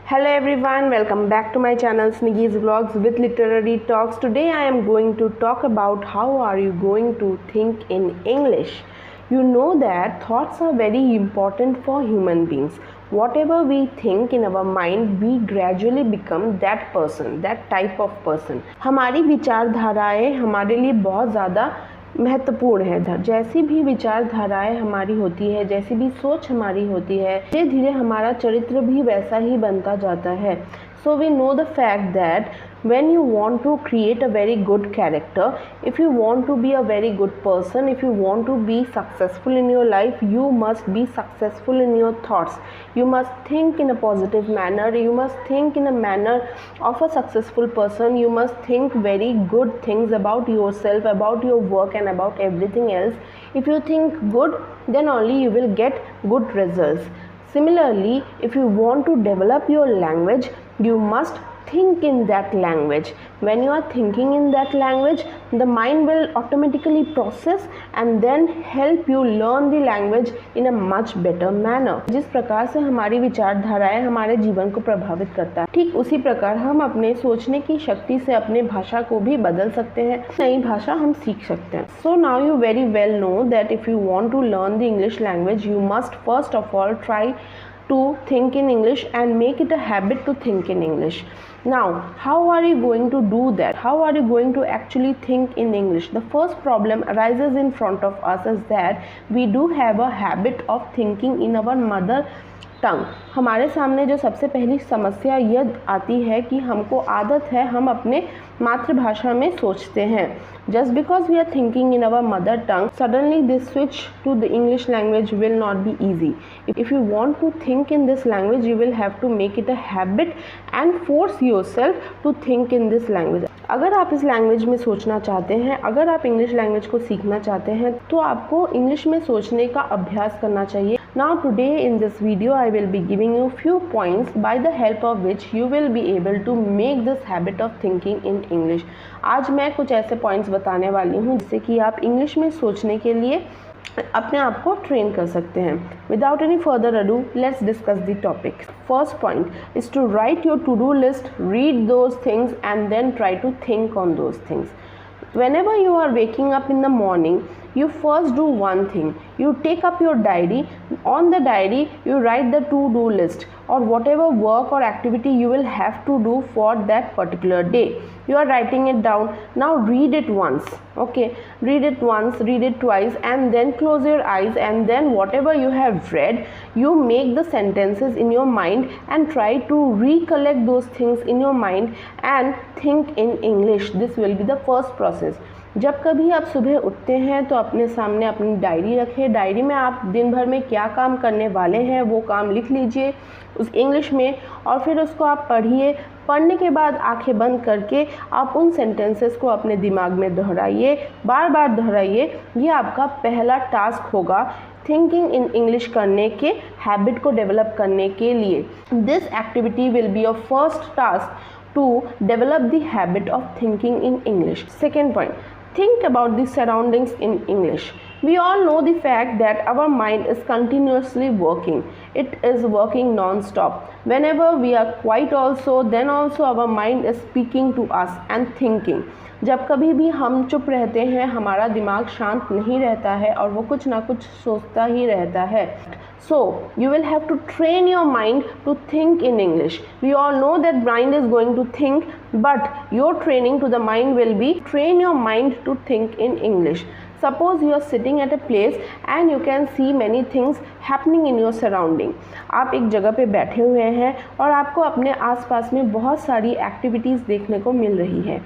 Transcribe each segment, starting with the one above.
Hello everyone, welcome back to my channel Sniggy's Vlogs with Literary Talks. Today I am going to talk about how are you going to think in English. You know that thoughts are very important for human beings. Whatever we think in our mind, we gradually become that person, that type of person. हमारी विचारधाराएं हमारे लिए बहुत ज़्यादा महत्वपूर्ण है। जैसी भी विचारधाराएं हमारी होती है, जैसी भी सोच हमारी होती है, धीरे धीरे हमारा चरित्र भी वैसा ही बनता जाता है। So we know the fact that when you want to create a very good character, if you want to be a very good person, if you want to be successful in your life, you must be successful in your thoughts. You must think in a positive manner. You must think in a manner of a successful person. You must think very good things about yourself, about your work and about everything else. If you think good, then only you will get good results. Similarly, if you want to develop your language, you must think in that language. When you are thinking in that language, the mind will automatically process and then help you learn the language in a much better manner. जिस प्रकार से हमारी विचारधाराएं हमारे जीवन को प्रभावित करता है, ठीक उसी प्रकार हम अपने सोचने की शक्ति से अपने भाषा को भी बदल सकते हैं, नई भाषा हम सीख सकते हैं. So now you very well know that if you want to learn the English language, you must first of all try to think in English and make it a habit to think in English. Now, how are you going to do that? How are you going to actually think in English? The first problem arises in front of us is that we do have a habit of thinking in our mother टंग. हमारे सामने जो सबसे पहली समस्या यह आती है कि हमको आदत है हम अपने मातृभाषा में सोचते हैं. Just because we are thinking in our mother tongue, suddenly this switch to the English language will not be easy. If you want to think in this language, you will have to make it a habit and force yourself to think in this language. अगर आप इस language में सोचना चाहते हैं, अगर आप English language को सीखना चाहते हैं, तो आपको इंग्लिश में सोचने का अभ्यास करना चाहिए. Now today in this video I will be giving you few points by the help of which you will be able to make this habit of thinking in English. आज मैं कुछ ऐसे पॉइंट्स बताने वाली हूँ जिससे कि आप इंग्लिश में सोचने के लिए अपने आप को ट्रेन कर सकते हैं. Without any further ado, let's discuss the topic. First point is to write your to-do list, read those things and then try to think on those things. Whenever you are waking up in the morning, you first do one thing. You take up your diary. On the diary, you write the to-do list or whatever work or activity you will have to do for that particular day. You are writing it down. Now read it once. Okay, read it once, read it twice and then close your eyes and then whatever you have read, you make the sentences in your mind and try to recollect those things in your mind and think in English. This will be the first process. जब कभी आप सुबह उठते हैं तो अपने सामने अपनी डायरी रखें. डायरी में आप दिन भर में क्या काम करने वाले हैं वो काम लिख लीजिए उस इंग्लिश में और फिर उसको आप पढ़िए. पढ़ने के बाद आंखें बंद करके आप उन सेंटेंसेस को अपने दिमाग में दोहराइए, बार बार दोहराइए. ये आपका पहला टास्क होगा थिंकिंग इन इंग्लिश करने के हैबिट को डेवलप करने के लिए. This activity will be your first task to develop the habit of thinking in English. Second point, think about the surroundings in English. We all know the fact that our mind is continuously working. It is working non-stop. Whenever we are quiet also, then also our mind is speaking to us and thinking. जब कभी भी हम चुप रहते हैं हमारा दिमाग शांत नहीं रहता है और वो कुछ ना कुछ सोचता ही रहता है. So you will have to train your mind to think in English. We all know that mind is going to think, but your training to the mind will be train your mind to think in English. Suppose you are sitting at a place and you can see many things happening in your surrounding. आप एक जगह पे बैठे हुए हैं और आपको अपने आसपास में बहुत सारी एक्टिविटीज़ देखने को मिल रही है.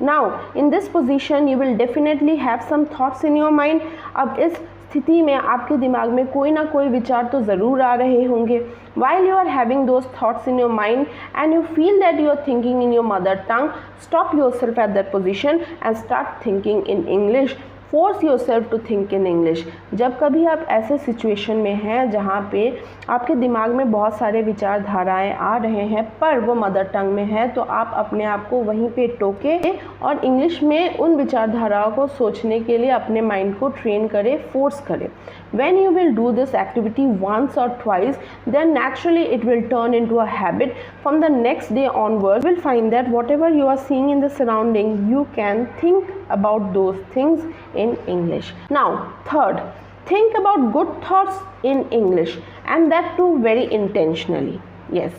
Now in this position you will definitely have some thoughts in your mind. अब इस स्थिति में आपके दिमाग में कोई ना कोई विचार तो ज़रूर आ रहे होंगे. While you are having those thoughts in your mind and you feel that you are thinking in your mother tongue, stop yourself at that position and start thinking in English. Force yourself to think in English. जब कभी आप ऐसे situation में हैं जहाँ पे आपके दिमाग में बहुत सारे विचारधाराएं आ रहे हैं पर वो मदर टंग में है, तो आप अपने आप को वहीं पे टोके और इंग्लिश में उन विचारधाराओं को सोचने के लिए अपने माइंड को ट्रेन करें, फोर्स करें. When you will do this activity once or twice, then naturally it will turn into a habit. From the next day onwards, you will find that whatever you are seeing in the surrounding, you can think about those things in English. Now, third, think about good thoughts in English, and that too very intentionally. Yes.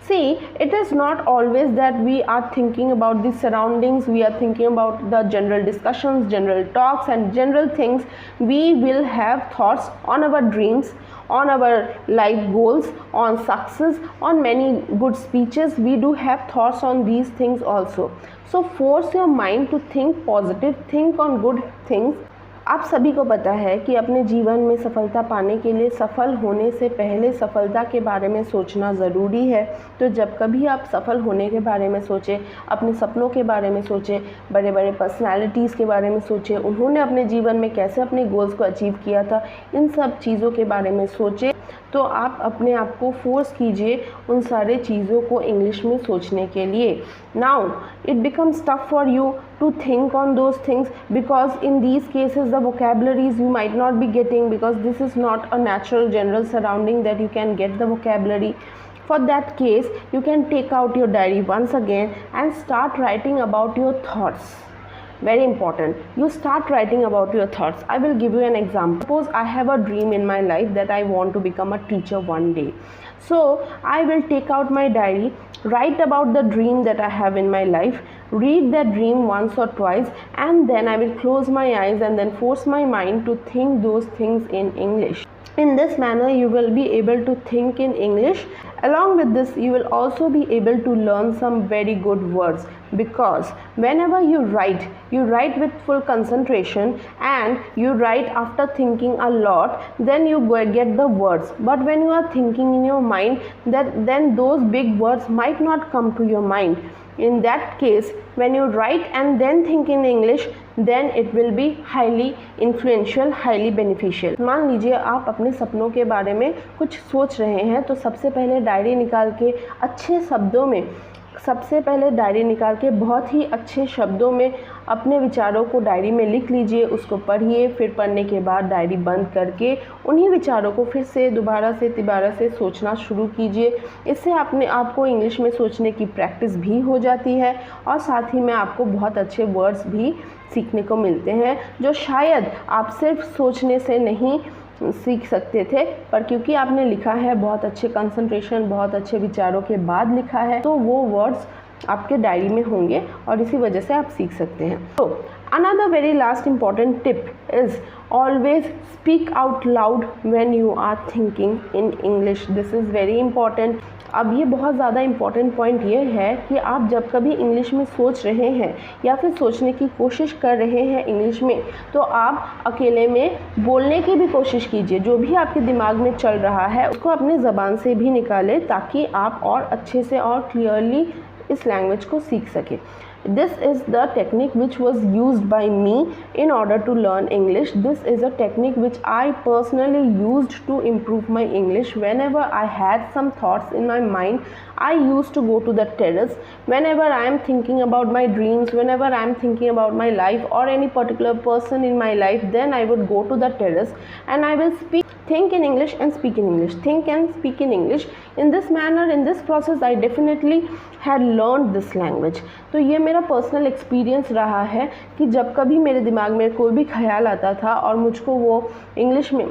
See, it is not always that we are thinking about the surroundings, we are thinking about the general discussions, general talks and general things. We will have thoughts on our dreams, on our life goals, on success, on many good speeches. We do have thoughts on these things also. So force your mind to think positive, think on good things. आप सभी को पता है कि अपने जीवन में सफलता पाने के लिए सफल होने से पहले सफलता के बारे में सोचना ज़रूरी है। तो जब कभी आप सफल होने के बारे में सोचें, अपने सपनों के बारे में सोचें, बड़े बड़े पर्सनालिटीज़ के बारे में सोचें, उन्होंने अपने जीवन में कैसे अपने गोल्स को अचीव किया था, इन सब चीज़ों के बारे में सोचें। तो आप अपने आप को फोर्स कीजिए उन सारे चीज़ों को इंग्लिश में सोचने के लिए। Now it becomes tough for you to think on those things, because in these cases the vocabularies you might not be getting, because this is not a natural general surrounding that you can get the vocabulary. For that case, you can take out your diary once again and start writing about your thoughts. Very important, you start writing about your thoughts. I will give you an example. Suppose I have a dream in my life that I want to become a teacher one day. So I will take out my diary, write about the dream that I have in my life, read that dream once or twice, and then I will close my eyes and then force my mind to think those things in English. In this manner, you will be able to think in English. Along with this, you will also be able to learn some very good words, because whenever you write with full concentration and you write after thinking a lot, then you get the words. But when you are thinking in your mind, then those big words might not come to your mind. In that case, when you write and then think in English, then it will be highly influential, highly beneficial. मान लीजिए आप अपने सपनों के बारे में कुछ सोच रहे हैं, तो सबसे पहले डायरी निकाल के अच्छे शब्दों में, बहुत ही अच्छे शब्दों में अपने विचारों को डायरी में लिख लीजिए, उसको पढ़िए, फिर पढ़ने के बाद डायरी बंद करके उन्हीं विचारों को फिर से दोबारा से सोचना शुरू कीजिए। इससे आपको इंग्लिश में सोचने की प्रैक्टिस भी हो जाती है, और साथ ही में आपको बहुत अच्छे वर्ड्स भी सीखने को मिलते हैं, जो शायद आप सिर्फ सोचने से नहीं सीख सकते थे, पर क्योंकि आपने लिखा है, बहुत अच्छे कंसंट्रेशन, बहुत अच्छे विचारों के बाद लिखा है, तो वो वर्ड्स आपके डायरी में होंगे और इसी वजह से आप सीख सकते हैं। तो another very last important tip is always speak out loud when you are thinking in English. This is very important. अब ये बहुत ज़्यादा इम्पॉर्टेंट पॉइंट ये है कि आप जब कभी इंग्लिश में सोच रहे हैं या फिर सोचने की कोशिश कर रहे हैं इंग्लिश में, तो आप अकेले में बोलने की भी कोशिश कीजिए। जो भी आपके दिमाग में चल रहा है उसको अपने ज़बान से भी निकालें, ताकि आप और अच्छे से और क्लियरली इस लैंग्वेज को सीख सकें। This is the technique which was used by me in order to learn English. This is a technique which I personally used to improve my English. Whenever I had some thoughts in my mind, I used to go to the terrace. Whenever I am thinking about my dreams, whenever I am thinking about my life or any particular person in my life, then I would go to the terrace and I will think in English and speak in English, think and speak in English. In this manner, in this process, I definitely had learned this language. तो ये मेरा personal experience रहा है कि जब कभी मेरे दिमाग में कोई भी ख्याल आता था और मुझको वो इंग्लिश में,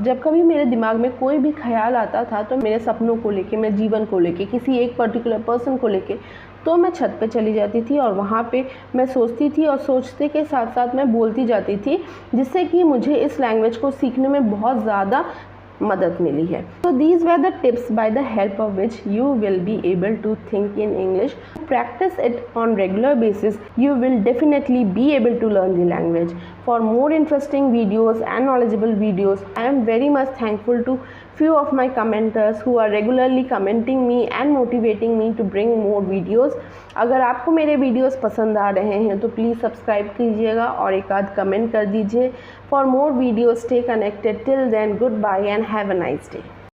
जब कभी मेरे दिमाग में कोई भी ख्याल आता था, तो मेरे सपनों को लेके, मेरे जीवन को लेके, किसी एक पर्टिकुलर पर्सन को लेके, तो मैं छत पे चली जाती थी और वहाँ पे मैं सोचती थी और सोचते के साथ साथ मैं बोलती जाती थी, जिससे कि मुझे इस लैंग्वेज को सीखने में बहुत ज़्यादा मदद मिली है। So these were the tips by the help of which you will be able to think in English. Practice it on regular basis. You will definitely be able to learn the language. For more interesting videos and knowledgeable videos, I am very much thankful to few of my commenters who are regularly commenting me and motivating me to bring more videos. अगर आपको मेरे videos पसंद आ रहे हैं तो please subscribe कीजिएगा और एक आध कमेंट कर दीजिए। For more videos, stay connected. Till then, goodbye and have a nice day.